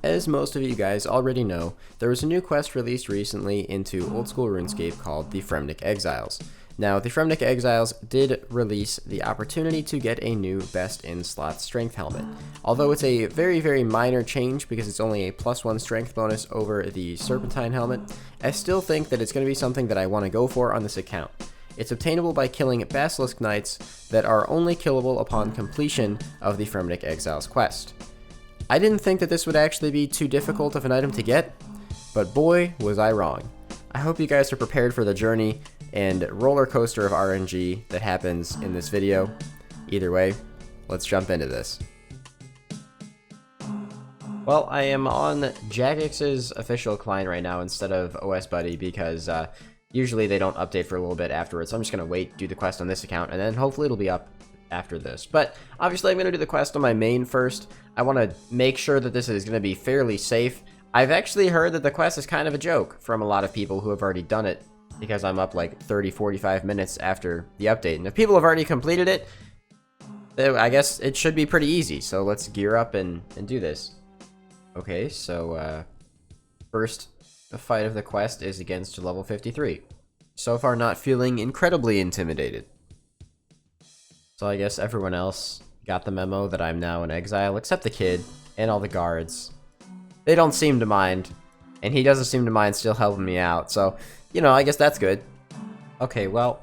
As most of you guys already know, there was a new quest released recently into old school RuneScape called the Fremnik Exiles. Now, the Fremnik Exiles did release the opportunity to get a new best in slot strength helmet. Although it's a very minor change because it's only a +1 strength bonus over the Serpentine helmet, I still think that it's going to be something that I want to go for on this account. It's obtainable by killing Basilisk Knights that are only killable upon completion of the Fremnik Exiles quest. I didn't think that this would actually be too difficult of an item to get, but boy, was I wrong. I hope you guys are prepared for the journey and roller coaster of RNG that happens in this video. Either way, let's jump into this. Well, I am on Jagix's official client right now instead of OS Buddy because usually they don't update for a little bit afterwards. So I'm just going to wait, do the quest on this account, and then hopefully it'll be up after this. But obviously I'm going to do the quest on my main first. I want to make sure that this is going to be fairly safe. I've actually heard that the quest is kind of a joke from a lot of people who have already done it because I'm up like 30-45 minutes after the update. And if people have already completed it, I guess it should be pretty easy. So let's gear up and do this. Okay, so first fight of the quest is against level 53. So far not feeling incredibly intimidated. So I guess everyone else got the memo that I'm now in exile, except the kid and all the guards. They don't seem to mind, and he doesn't seem to mind still helping me out, so, you know, I guess that's good. Okay, well,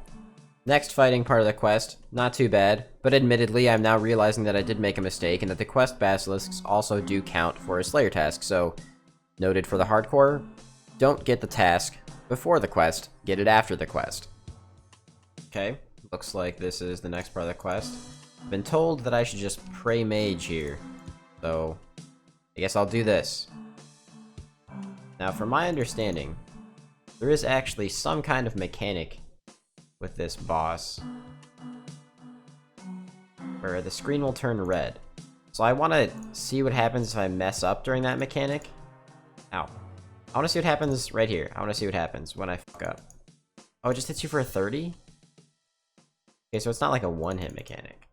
next fighting part of the quest, not too bad, but admittedly I'm now realizing that I did make a mistake, and that the quest basilisks also do count for a Slayer task, so, noted for the hardcore, don't get the task before the quest, get it after the quest. Okay. Looks like this is the next part of the quest. I've been told that I should just pray mage here, so I guess I'll do this. Now, from my understanding, there is actually some kind of mechanic with this boss where the screen will turn red. So I want to see what happens if I mess up during that mechanic. Ow. I want to see what happens right here. I want to see what happens when I fuck up. Oh, it just hits you for a 30? Okay, so it's not like a one-hit mechanic.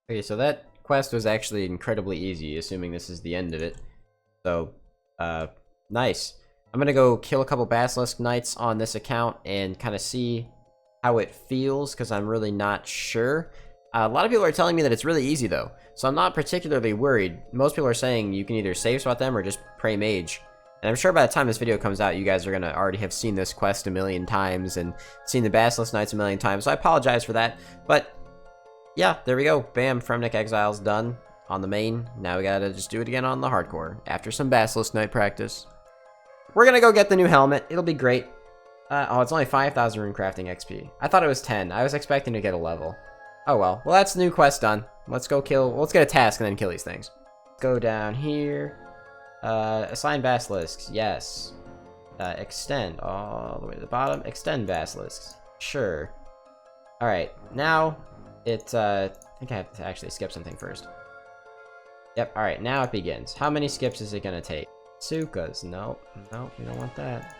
Okay, so that quest was actually incredibly easy, assuming this is the end of it. So, nice. I'm gonna go kill a couple Basilisk Knights on this account and kind of see how it feels, because I'm really not sure. A lot of people are telling me that it's really easy, though, so I'm not particularly worried. Most people are saying you can either save spot them or just pray mage. And I'm sure by the time this video comes out, you guys are going to already have seen this quest a million times and seen the Basilisk Knights a million times, so I apologize for that. But, yeah, there we go. Bam, Fremnik Exiles done on the main. Now we gotta just do it again on the hardcore, after some Basilisk Knight practice. We're gonna go get the new helmet. It'll be great. Oh, it's only 5,000 rune crafting XP. I thought it was 10. I was expecting to get a level. Oh well. Well, that's the new quest done. Let's go let's get a task and then kill these things. Go down here. Assign basilisks, yes. Extend all the way to the bottom. Extend basilisks, sure. Alright, now it, I think I have to actually skip something first. Yep, alright, now it begins. How many skips is it gonna take? Sukas, nope, we don't want that.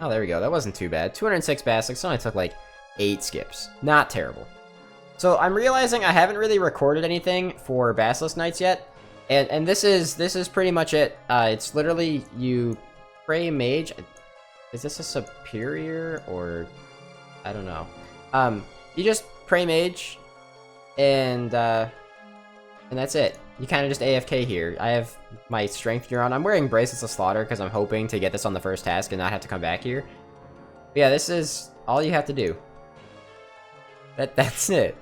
Oh, there we go, that wasn't too bad. 206 basilisks, only took like 8 skips. Not terrible. So I'm realizing I haven't really recorded anything for Basilisk Knights yet. And this is pretty much it. It's literally you pray mage. Is this a superior or I don't know. You just pray mage and that's it. You kind of just AFK here. I have my strength gear on. I'm wearing bracelets of slaughter because I'm hoping to get this on the first task and not have to come back here. But yeah, this is all you have to do. That's it.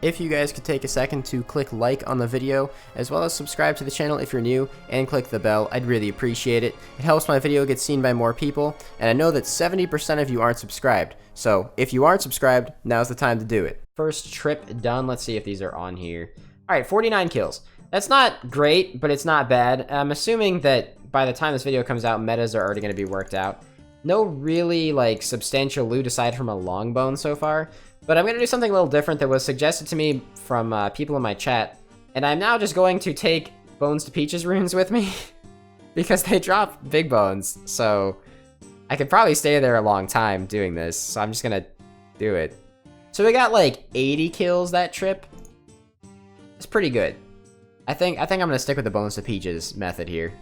If you guys could take a second to click like on the video, as well as subscribe to the channel if you're new, and click the bell, I'd really appreciate it. It helps my video get seen by more people, and I know that 70% of you aren't subscribed, so if you aren't subscribed, now's the time to do it. First trip done. Let's see if these are on here. Alright, 49 kills. That's not great, but it's not bad. I'm assuming that by the time this video comes out, metas are already going to be worked out. No really, like, substantial loot aside from a longbone so far. But I'm going to do something a little different that was suggested to me from people in my chat. And I'm now just going to take Bones to Peaches runes with me. Because they drop big bones. So I could probably stay there a long time doing this. So I'm just going to do it. So we got like 80 kills that trip. It's pretty good. I'm gonna stick with the Bones to Peaches method here.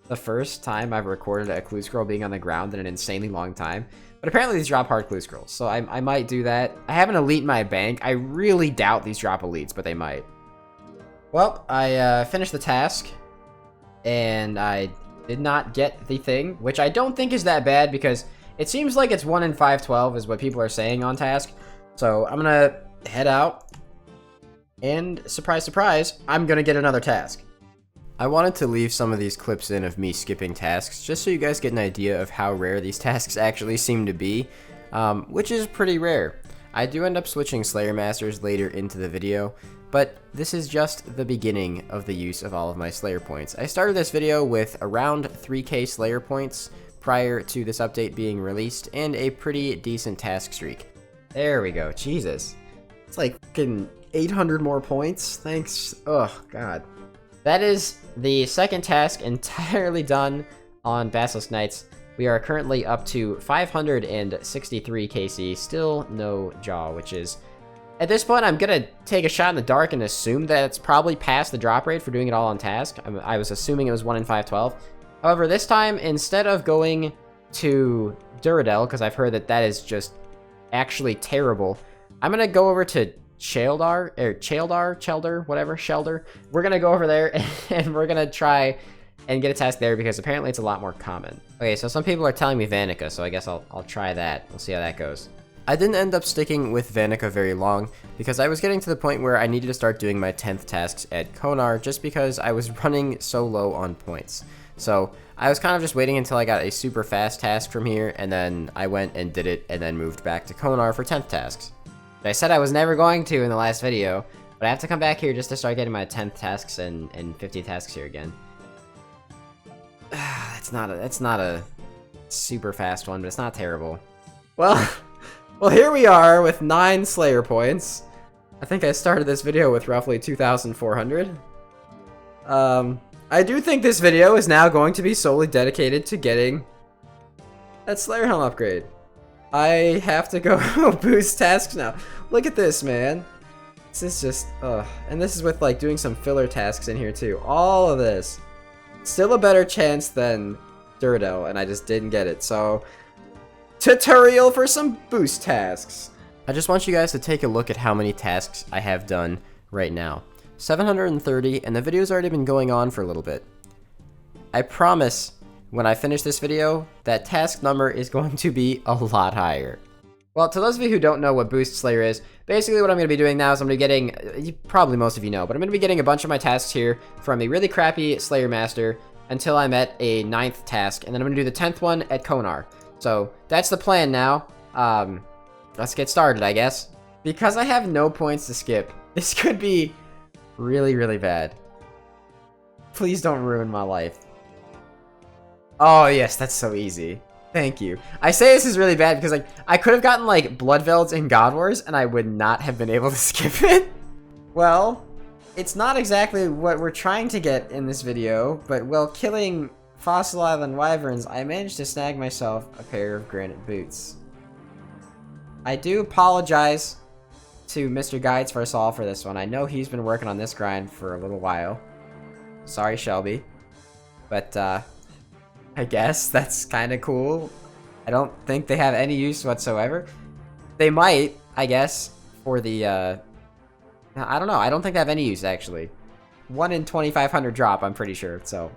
The first time I've recorded a clue scroll being on the ground in an insanely long time. But apparently these drop hard clue scrolls, so I might do that. I have an elite in my bank. I really doubt these drop elites, but they might. Well, I finished the task, and I did not get the thing, which I don't think is that bad because it seems like it's 1 in 512 is what people are saying on task. So I'm gonna head out, and surprise, surprise, I'm gonna get another task. I wanted to leave some of these clips in of me skipping tasks, just so you guys get an idea of how rare these tasks actually seem to be, which is pretty rare. I do end up switching Slayer Masters later into the video, but this is just the beginning of the use of all of my Slayer points. I started this video with around 3k Slayer points prior to this update being released, and a pretty decent task streak. There we go, Jesus. It's like fucking 800 more points, thanks. Oh, God. That is the second task entirely done on Basilisk Knights. We are currently up to 563 KC, still no jaw, which is... At this point, I'm gonna take a shot in the dark and assume that it's probably past the drop rate for doing it all on task. I was assuming it was 1 in 512. However, this time, instead of going to Duradel, because I've heard that that is just actually terrible, I'm gonna go over to Chelder, whatever, Shelder. We're gonna go over there and we're gonna try and get a task there because apparently it's a lot more common. Okay, so some people are telling me Vanica, so I guess I'll try that. We'll see how that goes. I didn't end up sticking with Vanica very long because I was getting to the point where I needed to start doing my 10th tasks at Konar just because I was running so low on points. So I was kind of just waiting until I got a super fast task from here, and then I went and did it and then moved back to Konar for 10th tasks. I said I was never going to in the last video, but I have to come back here just to start getting my 10th tasks and 50 tasks here again. It's not a super fast one, but it's not terrible. Well, here we are with 9 Slayer points. I think I started this video with roughly 2,400. I do think this video is now going to be solely dedicated to getting that Slayer Helm upgrade. I have to go boost tasks now. Look at this, man. This is just, and this is with, like, doing some filler tasks in here, too. All of this. Still a better chance than Duradel, and I just didn't get it, so... Tutorial for some boost tasks. I just want you guys to take a look at how many tasks I have done right now. 730, and the video's already been going on for a little bit. I promise... when I finish this video, that task number is going to be a lot higher. Well, to those of you who don't know what Boost Slayer is, basically what I'm going to be doing now is I'm going to be getting, probably most of you know, but I'm going to be getting a bunch of my tasks here from a really crappy Slayer Master until I'm at a 9th task, and then I'm going to do the 10th one at Konar. So, that's the plan now. Let's get started, I guess. Because I have no points to skip, this could be really, really bad. Please don't ruin my life. Oh, yes, that's so easy. Thank you. I say this is really bad because, like, I could have gotten, like, Bloodvelds and God Wars, and I would not have been able to skip it. Well, it's not exactly what we're trying to get in this video, but while killing Fossil Island Wyverns, I managed to snag myself a pair of granite boots. I do apologize to Mr. Guides for us all for this one. I know he's been working on this grind for a little while. Sorry, Shelby. But, I guess that's kind of cool. I don't think they have any use whatsoever. They might, I guess, for the, I don't know. I don't think they have any use, actually. 1 in 2,500 drop, I'm pretty sure, so...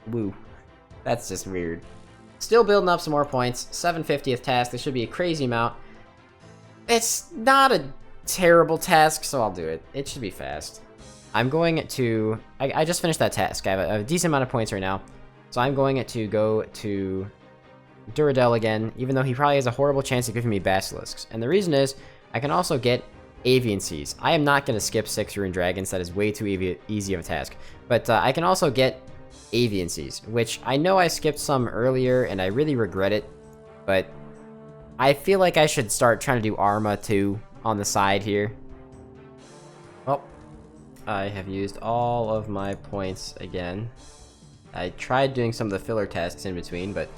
Woo. That's just weird. Still building up some more points. 750th task. This should be a crazy amount. It's not a terrible task, so I'll do it. It should be fast. I'm going to... I just finished that task. I have a decent amount of points right now. So I'm going to go to Duradel again, even though he probably has a horrible chance of giving me Basilisks. And the reason is, I can also get Avian Seas. I am not going to skip 6 Rune Dragons, that is way too easy of a task. But I can also get Avian Seas, which I know I skipped some earlier, and I really regret it. But I feel like I should start trying to do Arma too on the side here. Well, I have used all of my points again. I tried doing some of the filler tasks in between, but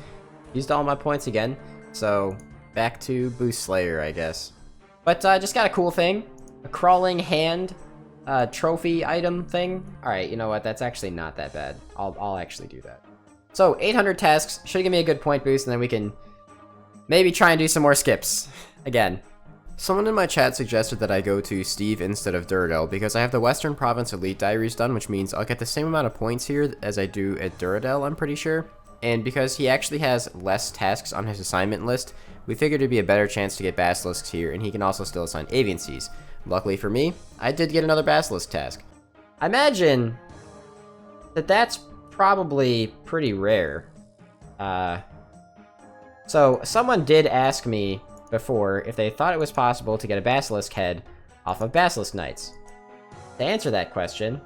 used all my points again. So, back to Boost Slayer, I guess. But just got a cool thing. A crawling hand trophy item thing. Alright, you know what? That's actually not that bad. I'll actually do that. So, 800 tasks should give me a good point boost, and then we can maybe try and do some more skips. Again. Someone in my chat suggested that I go to Steve instead of Duradel because I have the Western Province Elite Diaries done, which means I'll get the same amount of points here as I do at Duradel, I'm pretty sure. And because he actually has less tasks on his assignment list, we figured it'd be a better chance to get Basilisks here, and he can also still assign Avian Seas. Luckily for me, I did get another Basilisk task. I imagine that that's probably pretty rare. So someone did ask me before if they thought it was possible to get a Basilisk head off of Basilisk Knights. To answer that question,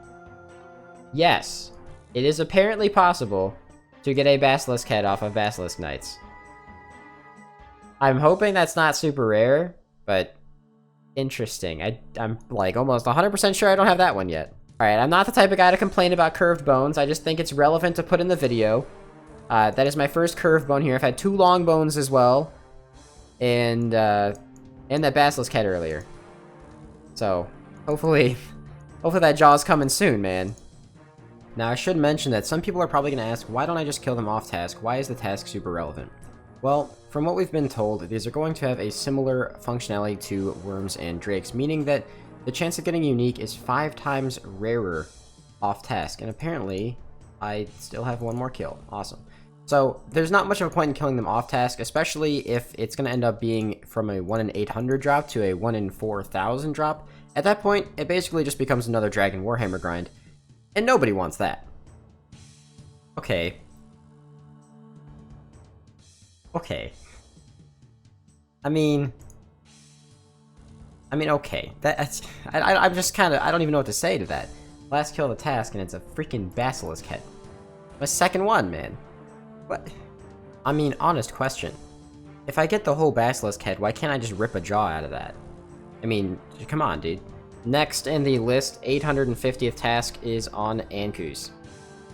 yes, it is apparently possible to get a Basilisk head off of Basilisk Knights. I'm hoping that's not super rare, but interesting. I'm like almost 100% sure I don't have that one yet. Alright, I'm not the type of guy to complain about curved bones. I just think it's relevant to put in the video. That is my first curved bone here. I've had 2 long bones as well. And that Basilisk head earlier. So, hopefully that jaw's coming soon, man. Now, I should mention that some people are probably going to ask, why don't I just kill them off task? Why is the task super relevant? Well, from what we've been told, these are going to have a similar functionality to worms and drakes, meaning that the chance of getting unique is 5 times rarer off task, and apparently, I still have 1 more kill. Awesome. So, there's not much of a point in killing them off task, especially if it's going to end up being from a 1 in 800 drop to a 1 in 4,000 drop. At that point, it basically just becomes another Dragon Warhammer grind, and nobody wants that. Okay. Okay. I mean, okay. I'm just kind of, I don't even know what to say to that. Last kill of the task, and it's a freaking Basilisk head. My second one, man. What? I mean, honest question. If I get the whole Basilisk head, why can't I just rip a jaw out of that? I mean, come on, dude. Next in the list, 850th task is on Ankus.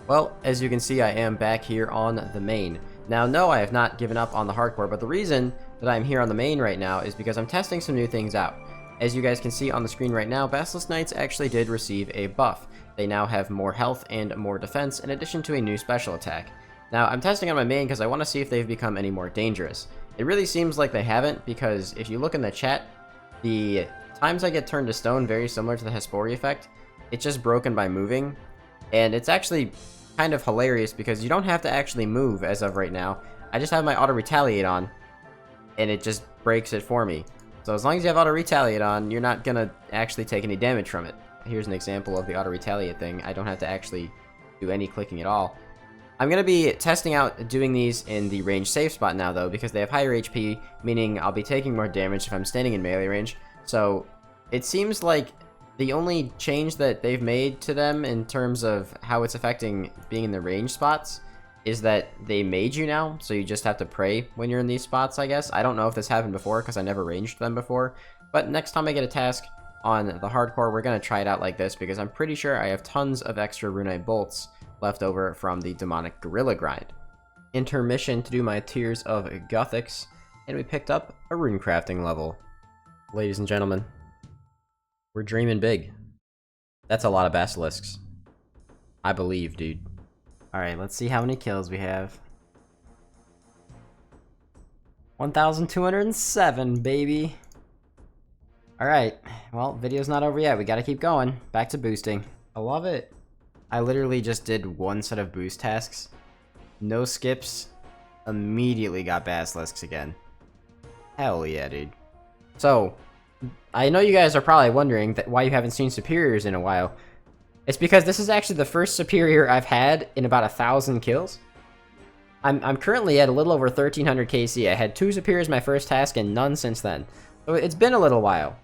Well, as you can see, I am back here on the main. Now, no, I have not given up on the hardcore, but the reason that I'm here on the main right now is because I'm testing some new things out. As you guys can see on the screen right now, Basilisk Knights actually did receive a buff. They now have more health and more defense, in addition to a new special attack. Now, I'm testing on my main because I want to see if they've become any more dangerous. It really seems like they haven't, because if you look in the chat, the times I get turned to stone, very similar to the Hesperia effect, it's just broken by moving. And it's actually kind of hilarious because you don't have to actually move as of right now. I just have my auto retaliate on, and it just breaks it for me. So as long as you have auto retaliate on, you're not gonna actually take any damage from it. Here's an example of the auto retaliate thing. I don't have to actually do any clicking at all. I'm going to be testing out doing these in the range safe spot now, though, because they have higher HP, meaning I'll be taking more damage if I'm standing in melee range. So, it seems like the only change that they've made to them in terms of how it's affecting being in the range spots is that they made you now, so you just have to pray when you're in these spots, I guess. I don't know if this happened before, because I never ranged them before, but next time I get a task on the hardcore, we're going to try it out like this, because I'm pretty sure I have tons of extra runite bolts left over from the demonic gorilla grind. Intermission to do my tiers of Gothics, and we picked up a rune crafting level. Ladies and gentlemen, we're dreaming big. That's a lot of basilisks. I believe, dude. Alright, let's see how many kills we have. 1,207, baby. Alright, well, video's not over yet. We gotta keep going. Back to boosting. I love it. I literally just did 1 set of boost tasks. No skips. Immediately got basilisks again. Hell yeah, dude. So, I know you guys are probably wondering why you haven't seen superiors in a while. It's because this is actually the first superior I've had in about 1,000 kills. I'm currently at a little over 1,300 KC. I had 2 superiors my first task and none since then. So it's been a little while.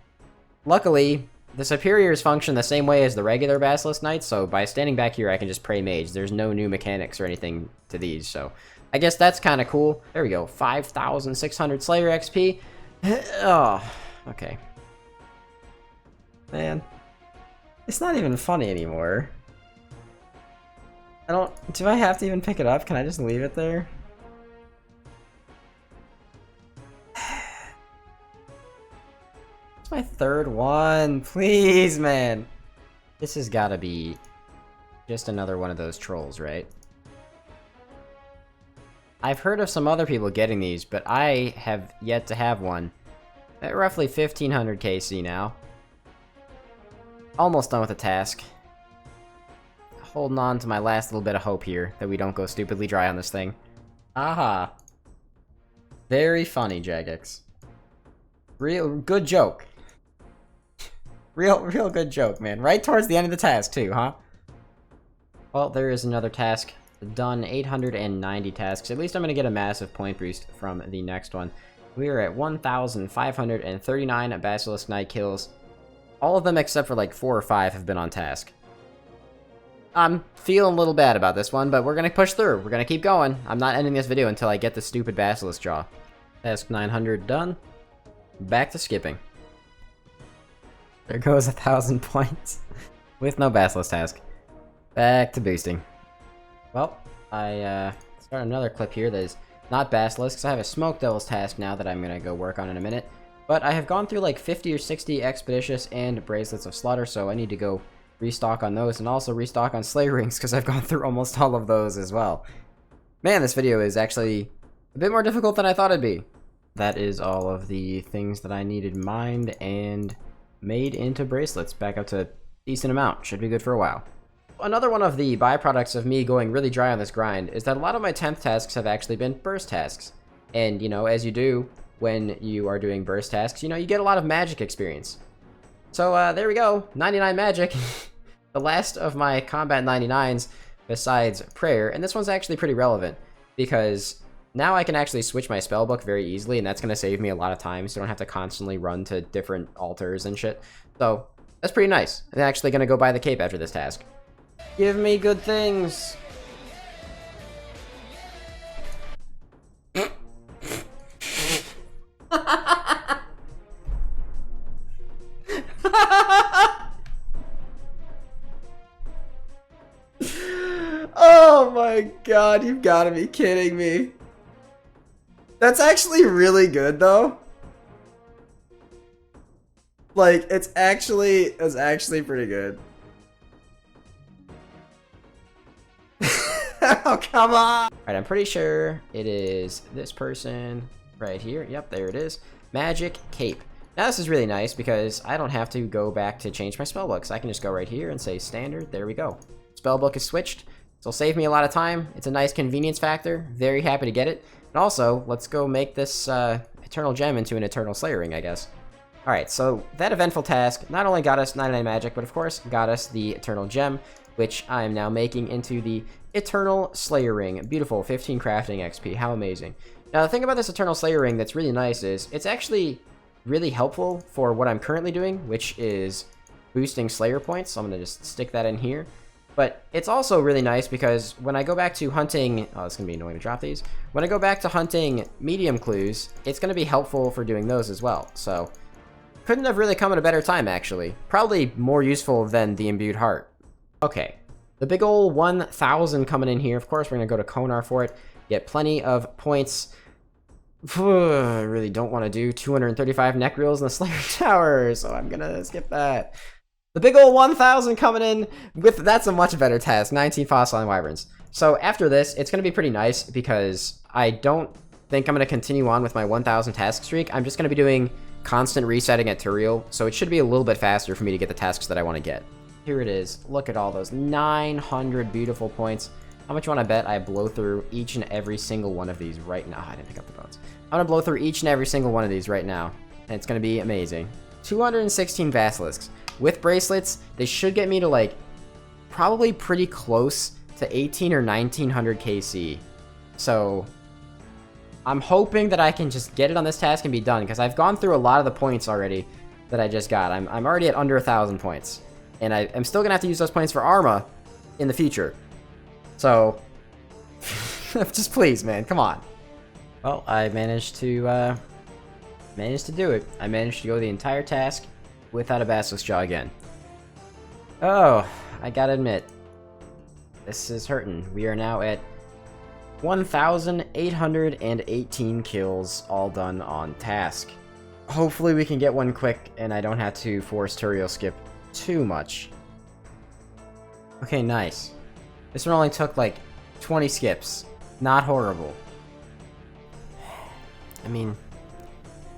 Luckily, the superiors function the same way as the regular Basilisk Knights, so by standing back here I can just pray mage. There's no new mechanics or anything to these, so I guess that's kind of cool. There we go, 5,600 Slayer XP. Oh, okay. Man, it's not even funny anymore. Do I have to even pick it up? Can I just leave it there? It's my 3rd one. Please, man. This has gotta be just another one of those trolls, right? I've heard of some other people getting these, but I have yet to have one. At roughly 1500 KC now. Almost done with the task. Holding on to my last little bit of hope here, that we don't go stupidly dry on this thing. Aha. Very funny, Jagex. Real good joke. Real good joke, man. Right towards the end of the task, too, huh? Well, there is another task. Done 890 tasks. At least I'm gonna get a massive point boost from the next one. We are at 1,539 Basilisk Knight kills. All of them except for like 4 or 5 have been on task. I'm feeling a little bad about this one, but we're gonna push through. We're gonna keep going. I'm not ending this video until I get the stupid Basilisk jaw. Task 900 done. Back to skipping. There goes 1,000 points. With no Basilisk task. Back to boosting. Well, I start another clip here that is not Basilisks. I have a Smoke Devil's task now that I'm gonna go work on in a minute. But I have gone through like 50 or 60 Expeditious and Bracelets of Slaughter, so I need to go restock on those and also restock on Slay Rings because I've gone through almost all of those as well. Man, this video is actually a bit more difficult than I thought it'd be. That is all of the things that I needed mined and made into bracelets. Back up to a decent amount. Should be good for a while. Another one of the byproducts of me going really dry on this grind is that a lot of my 10th tasks have actually been burst tasks. And, you know, as you do when you are doing burst tasks, you know, you get a lot of magic experience. So, there we go. 99 magic. The last of my combat 99s besides prayer. And this one's actually pretty relevant because now I can actually switch my spellbook very easily, and that's going to save me a lot of time, so I don't have to constantly run to different altars and shit. So, that's pretty nice. I'm actually going to go buy the cape after this task. Give me good things! Oh my god, you've gotta be kidding me. That's actually really good, though. Like, it's actually pretty good. Oh, come on! Alright, I'm pretty sure it is this person right here. Yep, there it is. Magic Cape. Now this is really nice because I don't have to go back to change my spellbooks. I can just go right here and say standard. There we go. Spellbook is switched. So it'll save me a lot of time. It's a nice convenience factor. Very happy to get it. And also, let's go make this Eternal Gem into an Eternal Slayer Ring, I guess. Alright, so that eventful task not only got us 99 magic, but of course got us the Eternal Gem, which I am now making into the Eternal Slayer Ring. Beautiful, 15 crafting XP. How amazing. Now, the thing about this Eternal Slayer Ring that's really nice is it's actually really helpful for what I'm currently doing, which is boosting Slayer points. So I'm going to just stick that in here. But it's also really nice because when I go back to hunting... Oh, it's going to be annoying to drop these. When I go back to hunting medium clues, it's going to be helpful for doing those as well. So, couldn't have really come at a better time, actually. Probably more useful than the Imbued Heart. Okay. The big ol' 1,000 coming in here. Of course, we're going to go to Konar for it. Get plenty of points. I really don't want to do 235 neck reels in the Slayer Tower, so I'm going to skip that. The big ol' 1,000 coming in with, that's a much better task, 19 Fossil Wyverns. So after this, it's going to be pretty nice because I don't think I'm going to continue on with my 1,000 task streak. I'm just going to be doing constant resetting at Turiel, so it should be a little bit faster for me to get the tasks that I want to get. Here it is. Look at all those 900 beautiful points. How much you want to bet I blow through each and every single one of these right now? Oh, I didn't pick up the bones. I'm going to blow through each and every single one of these right now, and it's going to be amazing. 216 Basilisks. With bracelets, they should get me to, like, probably pretty close to 18 or 1900 KC. So, I'm hoping that I can just get it on this task and be done, because I've gone through a lot of the points already that I just got. I'm already at under 1,000 points. And I'm still going to have to use those points for Arma in the future. So, just please, man, come on. Well, I managed to do it. I managed to go the entire task without a Basilisk Jaw again. Oh, I gotta admit, this is hurting. We are now at 1,818 kills, all done on task. Hopefully we can get one quick, and I don't have to force Turiel skip too much. Okay, nice. This one only took like 20 skips. Not horrible. I mean,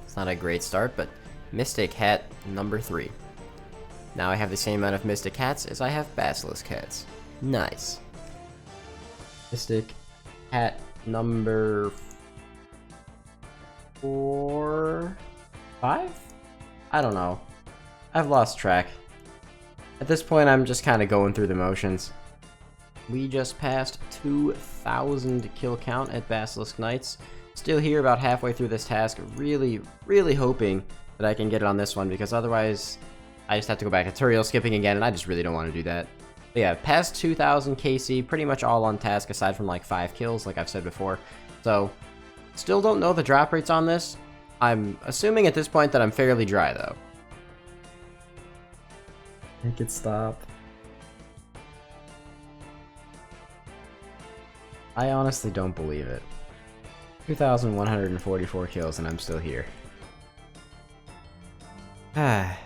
it's not a great start, but Mystic Hat number 3. Now I have the same amount of Mystic Hats as I have Basilisk Hats. Nice. Mystic Hat number 4? 5? I don't know. I've lost track. At this point, I'm just kind of going through the motions. We just passed 2,000 kill count at Basilisk Knights. Still here about halfway through this task, really hoping that I can get it on this one, because otherwise I just have to go back to tutorial skipping again, and I just really don't want to do that. But yeah, past 2,000 KC, pretty much all on task aside from like 5 kills, like I've said before. So, still don't know the drop rates on this. I'm assuming at this point that I'm fairly dry though. Make it stop. I honestly don't believe it. 2,144 kills and I'm still here. I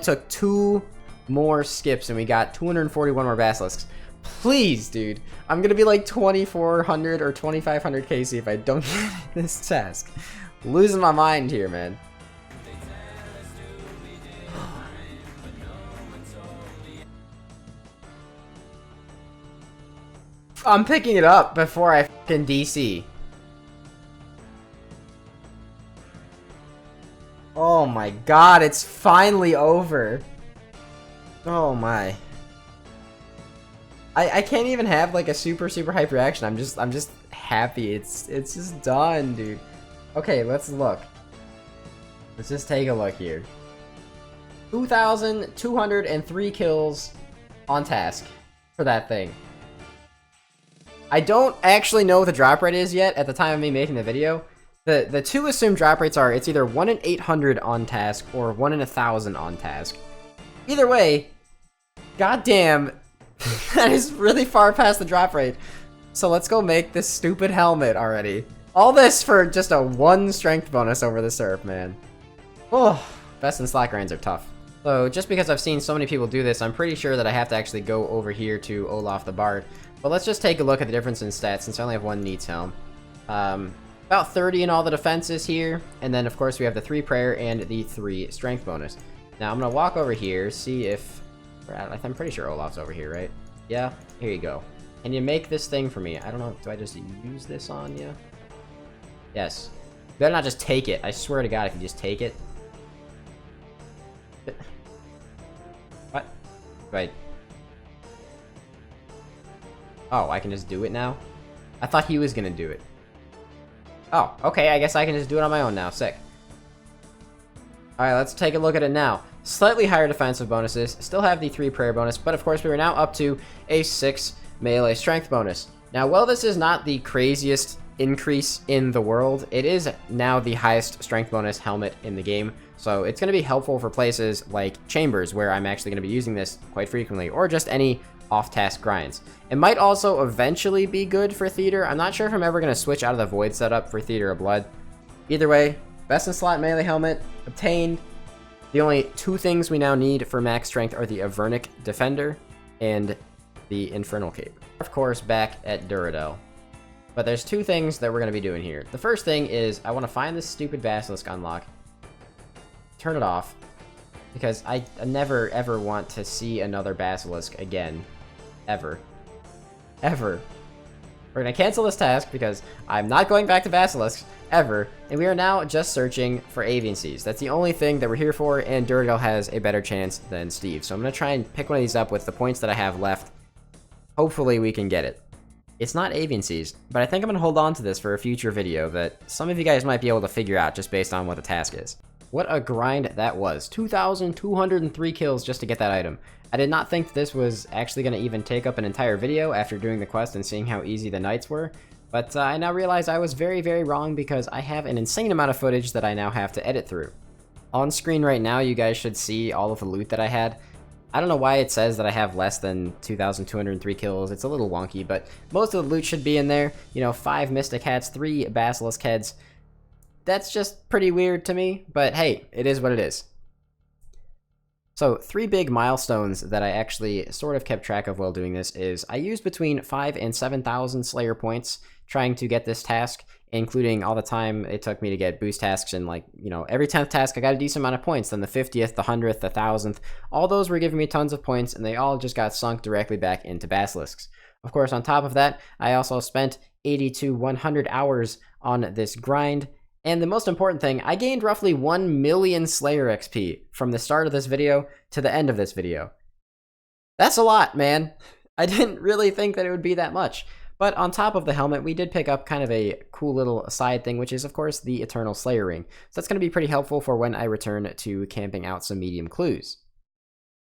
took 2 more skips and we got 241 more basilisks. Please, dude. I'm gonna be like 2,400 or 2,500 KC if I don't get this task. Losing my mind here, man. I'm picking it up before I fucking DC. Oh my god, it's finally over. Oh my. I can't even have like a super hype reaction. I'm just happy. It's just done, dude. Okay, let's look. Let's just take a look here. 2,203 kills on task for that thing. I don't actually know what the drop rate is yet at the time of me making the video. The two assumed drop rates are it's either 1 in 800 on task or 1 in 1,000 on task. Either way, goddamn, that is really far past the drop rate. So let's go make this stupid helmet already. All this for just a 1 strength bonus over the SERP, man. Oh, best and slack grinds are tough. So just because I've seen so many people do this, I'm pretty sure that I have to actually go over here to Olaf the Bard. But let's just take a look at the difference in stats since I only have 1 Needs Helm. About 30 in all the defenses here, and then of course we have the 3 prayer and the 3 strength bonus. Now I'm gonna walk over here, see if I'm pretty sure Olaf's over here, right? Yeah, here you go. Can you make this thing for me? I don't know, do I just use this on you? Yes. You better not just take it. I swear to God, if you just take it. What? Right. Oh, I can just do it now? I thought he was gonna do it. Oh, okay, I guess I can just do it on my own now. Sick. Alright, let's take a look at it now. Slightly higher defensive bonuses. Still have the 3 prayer bonus, but of course we are now up to a 6 melee strength bonus. Now, while this is not the craziest increase in the world, it is now the highest strength bonus helmet in the game. So it's going to be helpful for places like chambers, where I'm actually going to be using this quite frequently, or just any off-task grinds. It might also eventually be good for theater. I'm not sure if I'm ever going to switch out of the void setup for theater of blood. Either way, best in slot melee helmet obtained. The only 2 things we now need for max strength are the Avernic Defender and the Infernal Cape. Of course, back at Duradel. But there's 2 things that we're going to be doing here. The first thing is I want to find this stupid Basilisk unlock, turn it off, because I never ever want to see another Basilisk again. Ever. Ever. We're going to cancel this task because I'm not going back to Basilisks ever, and we are now just searching for Avian Seas. That's the only thing that we're here for, and Duradel has a better chance than Steve. So I'm going to try and pick one of these up with the points that I have left. Hopefully we can get it. It's not Avian Seas, but I think I'm going to hold on to this for a future video that some of you guys might be able to figure out just based on what the task is. What a grind that was. 2,203 kills just to get that item. I did not think this was actually going to even take up an entire video after doing the quest and seeing how easy the knights were, but I now realize I was very wrong because I have an insane amount of footage that I now have to edit through. On screen right now, you guys should see all of the loot that I had. I don't know why it says that I have less than 2,203 kills. It's a little wonky, but most of the loot should be in there. You know, 5 Mystic Hats, 3 Basilisk Heads. That's just pretty weird to me, but hey, it is what it is. So 3 big milestones that I actually sort of kept track of while doing this is I used between 5 and 7,000 Slayer points trying to get this task, including all the time it took me to get boost tasks, and like, you know, every 10th task I got a decent amount of points, then the 50th, the 100th, the 1000th, all those were giving me tons of points, and they all just got sunk directly back into Basilisks. Of course, on top of that, I also spent 80 to 100 hours on this grind. And the most important thing, I gained roughly 1 million Slayer XP from the start of this video to the end of this video. That's a lot, man. I didn't really think that it would be that much. But on top of the helmet, we did pick up kind of a cool little side thing, which is, of course, the Eternal Slayer Ring. So that's going to be pretty helpful for when I return to camping out some medium clues.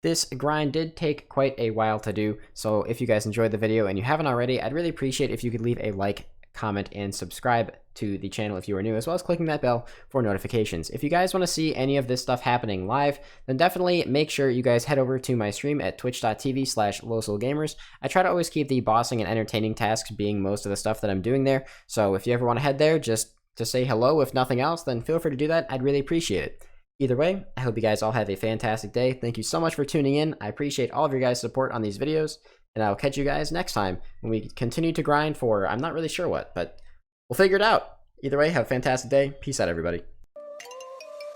This grind did take quite a while to do, so if you guys enjoyed the video and you haven't already, I'd really appreciate if you could leave a like, comment, and subscribe to the channel if you are new, as well as clicking that bell for notifications. If you guys want to see any of this stuff happening live, then definitely make sure you guys head over to my stream at twitch.tv/LowSoulGamers. I try to always keep the bossing and entertaining tasks being most of the stuff that I'm doing there, so if you ever want to head there just to say hello, if nothing else, then feel free to do that. I'd really appreciate it. Either way, I hope you guys all have a fantastic day. Thank you so much for tuning in. I appreciate all of your guys' support on these videos, and I'll catch you guys next time when we continue to grind for, I'm not really sure what, but we'll figure it out. Either way, have a fantastic day. Peace out, everybody.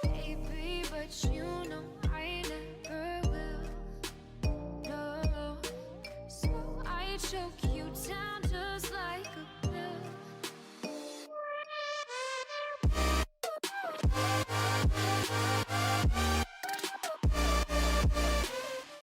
Baby, but you know I never will. No, so I choke you down just like